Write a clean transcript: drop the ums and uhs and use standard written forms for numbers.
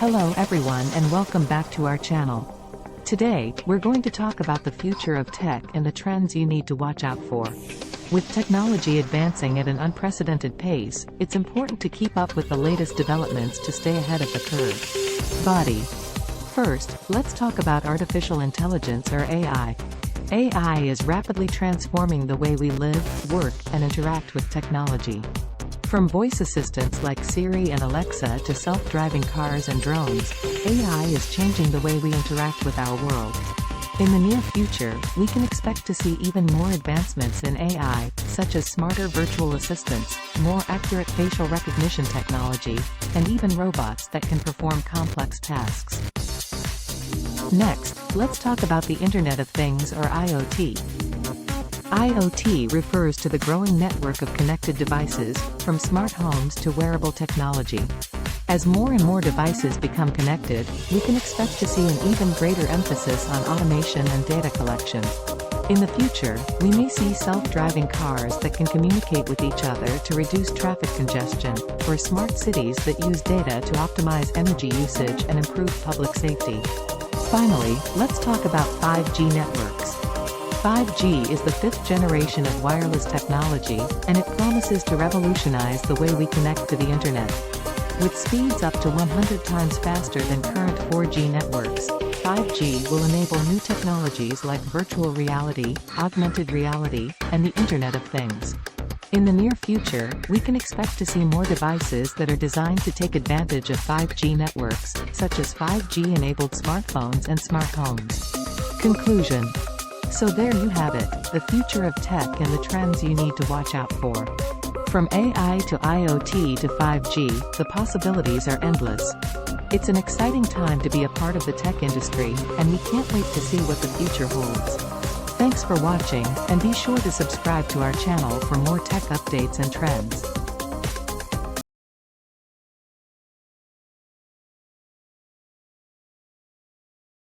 Hello everyone and welcome back to our channel. Today, we're going to talk about the future of tech and the trends you need to watch out for. With technology advancing at an unprecedented pace, it's important to keep up with the latest developments to stay ahead of the curve. Body. First, let's talk about artificial intelligence or AI. AI is rapidly transforming the way we live, work, and interact with technology. From voice assistants like Siri and Alexa to self-driving cars and drones, AI is changing the way we interact with our world. In the near future, we can expect to see even more advancements in AI, such as smarter virtual assistants, more accurate facial recognition technology, and even robots that can perform complex tasks. Next, let's talk about the Internet of Things or IoT. IoT refers to the growing network of connected devices, from smart homes to wearable technology. As more and more devices become connected, we can expect to see an even greater emphasis on automation and data collection. In the future, we may see self-driving cars that can communicate with each other to reduce traffic congestion, or smart cities that use data to optimize energy usage and improve public safety. Finally, let's talk about 5G networks. 5G is the fifth generation of wireless technology, and it promises to revolutionize the way we connect to the internet. With speeds up to 100 times faster than current 4G networks, 5G will enable new technologies like virtual reality, augmented reality, and the Internet of Things. In the near future, we can expect to see more devices that are designed to take advantage of 5G networks, such as 5G-enabled smartphones and smart homes. Conclusion. So there you have it, the future of tech and the trends you need to watch out for. From AI to IoT to 5G, the possibilities are endless. It's an exciting time to be a part of the tech industry, and we can't wait to see what the future holds. Thanks for watching, and be sure to subscribe to our channel for more tech updates and trends.